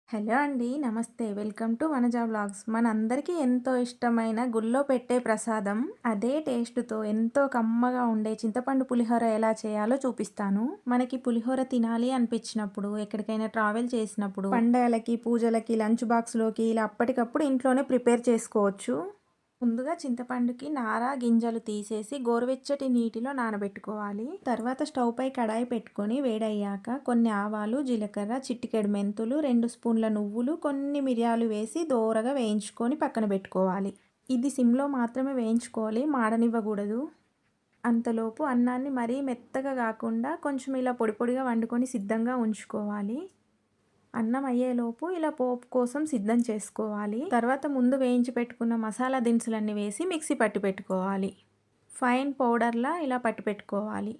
Hello అండి. నమస్తే. Welcome to Vanaja vlogs. మనందరికీ ఎంతో ఇష్టమైన గుళ్ళో పెట్టే ప్రసాదం అదే టేస్ట్‌తో ఎంతో కమ్మగా ఉండే చింతపండు పులిహోర ఎలా చేయాలో చూపిస్తాను. మనకి పులిహోర తినాలి అనిపించినప్పుడు, ఎక్కడికైనా ట్రావెల్ చేసినప్పుడు, పండగలకి, పూజలకి, లంచ్ బాక్స్‌లోకి ఇలా అప్పటికప్పుడు ఇంట్లోనే ప్రిపేర్ చేసుకోవచ్చు. ముందుగా చింతపండుకి నార, గింజలు తీసేసి గోరువెచ్చటి నీటిలో నానబెట్టుకోవాలి. తర్వాత స్టవ్ పై కడాయి పెట్టుకొని వేడయ్యాక కొన్ని ఆవాలు, జీలకర్ర, చిటికెడు మెంతులు, 2 స్పూన్ల నువ్వులు, కొన్ని మిరియాలు వేసి దోరగా వేయించుకొని పక్కన పెట్టుకోవాలి. ఇది సిమ్లో మాత్రమే వేయించుకోవాలి, మాడనివ్వకూడదు. అంతలోపు అన్నాన్ని మరీ మెత్తగా కాకుండా కొంచెం ఇలా పొడి పొడిగా వండుకొని సిద్ధంగా ఉంచుకోవాలి. అన్నం అయ్యేలోపు ఇలా పోపు కోసం సిద్ధం చేసుకోవాలి. తర్వాత ముందు వేయించి పెట్టుకున్న మసాలా దినుసులన్నీ వేసి మిక్సీ పట్టి పెట్టుకోవాలి. ఫైన్ పౌడర్లా ఇలా పట్టి పెట్టుకోవాలి.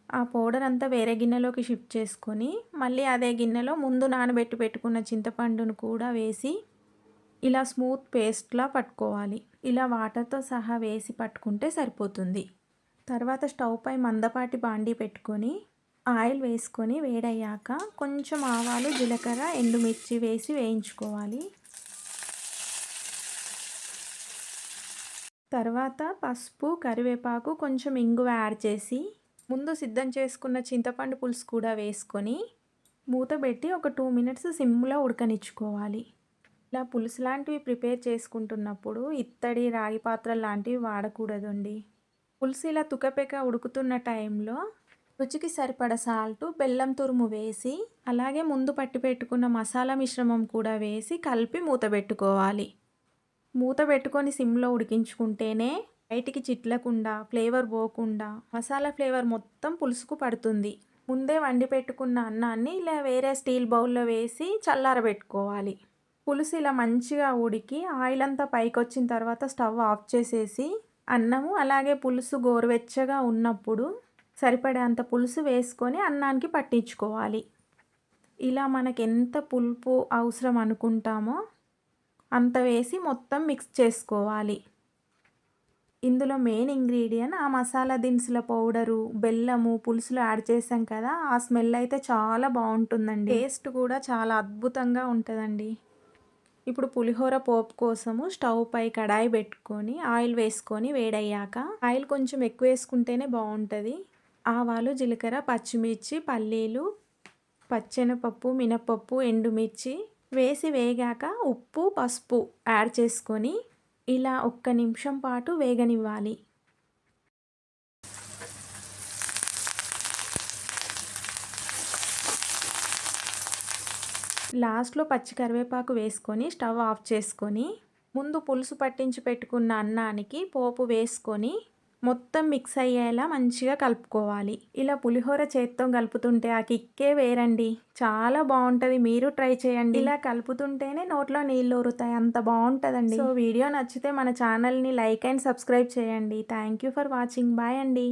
ఆ పౌడర్ అంతా వేరే గిన్నెలోకి షిఫ్ట్ చేసుకొని మళ్ళీ అదే గిన్నెలో ముందు నానబెట్టి పెట్టుకున్న చింతపండును కూడా వేసి ఇలా స్మూత్ పేస్ట్లా పట్టుకోవాలి. ఇలా వాటర్తో సహా వేసి పట్టుకుంటే సరిపోతుంది. తర్వాత స్టవ్ పై మందపాటి బాండీ పెట్టుకొని ఆయిల్ వేసుకొని వేడయ్యాక కొంచెం ఆవాలు, జీలకర్ర, ఎండుమిర్చి వేసి వేయించుకోవాలి. తర్వాత పసుపు, కరివేపాకు, కొంచెం ఇంగువ యాడ్ చేసి ముందు సిద్ధం చేసుకున్న చింతపండు పులుసు కూడా వేసుకొని మూత పెట్టి ఒక 2 మినిట్స్ సిమ్లో ఉడకనిచ్చుకోవాలి. ఇలా పులుసు లాంటివి ప్రిపేర్ చేసుకుంటున్నప్పుడు ఇత్తడి, రాగి పాత్రలు లాంటివి వాడకూడదండి. పులుసు ఇలా తుకపెక ఉడుకుతున్న టైంలో రుచికి సరిపడ సాల్టు, బెల్లం తురుము వేసి అలాగే ముందు పట్టి పెట్టుకున్న మసాలా మిశ్రమం కూడా వేసి కలిపి మూత పెట్టుకోవాలి. మూత పెట్టుకొని సిమ్లో ఉడికించుకుంటేనే బయటికి చిట్లకుండా, ఫ్లేవర్ పోకుండా మసాలా ఫ్లేవర్ మొత్తం పులుసుకు పడుతుంది. ముందే వండి పెట్టుకున్న అన్నాన్ని ఇలా వేరే స్టీల్ బౌల్లో వేసి చల్లారబెట్టుకోవాలి. పులుసు ఇలా మంచిగా ఉడికి ఆయిల్ అంతా పైకి వచ్చిన తర్వాత స్టవ్ ఆఫ్ చేసేసి అన్నము అలాగే పులుసు గోరువెచ్చగా ఉన్నప్పుడు సరిపడేంత పులుసు వేసుకొని అన్నానికి పట్టించుకోవాలి. ఇలా మనకి ఎంత పులుపు అవసరం అనుకుంటామో అంత వేసి మొత్తం మిక్స్ చేసుకోవాలి. ఇందులో మెయిన్ ఇంగ్రీడియంట్ ఆ మసాలా దినుసుల పౌడరు, బెల్లము, పులుసులో యాడ్ చేసాం కదా, ఆ స్మెల్ అయితే చాలా బాగుంటుందండి. టేస్ట్ కూడా చాలా అద్భుతంగా ఉంటుందండి. ఇప్పుడు పులిహోర పోపు కోసము స్టవ్ పై కడాయి పెట్టుకొని ఆయిల్ వేసుకొని వేడయ్యాక ఆయిల్ కొంచెం ఎక్కువ వేసుకుంటేనే బాగుంటుంది. ఆవాలు, జీలకర్ర, పచ్చిమిర్చి, పల్లీలు, పచ్చెనపప్పు, మినపప్పు, ఎండుమిర్చి వేసి వేగాక ఉప్పు, పసుపు యాడ్ చేసుకొని ఇలా 1 నిమిషం పాటు వేగనివ్వాలి. లాస్ట్లో పచ్చి కరివేపాకు వేసుకొని స్టవ్ ఆఫ్ చేసుకొని ముందు పులుసు పట్టించి పెట్టుకున్న అన్నానికి పోపు వేసుకొని మొత్తం మిక్స్ అయ్యేలా మంచిగా కలుపుకోవాలి. ఇలా పులిహోర చేత్తో కలుపుతుంటే ఆ కిక్కే వేరండి. చాలా బాగుంటుంది. మీరు ట్రై చేయండి. ఇలా కలుపుతుంటేనే నోట్లో నీళ్ళు ఊరుతాయి. అంత బాగుంటుందండి. సో వీడియో నచ్చితే మన ఛానల్ని లైక్ అండ్ సబ్స్క్రైబ్ చేయండి. Thank you for watching. Bye అండి.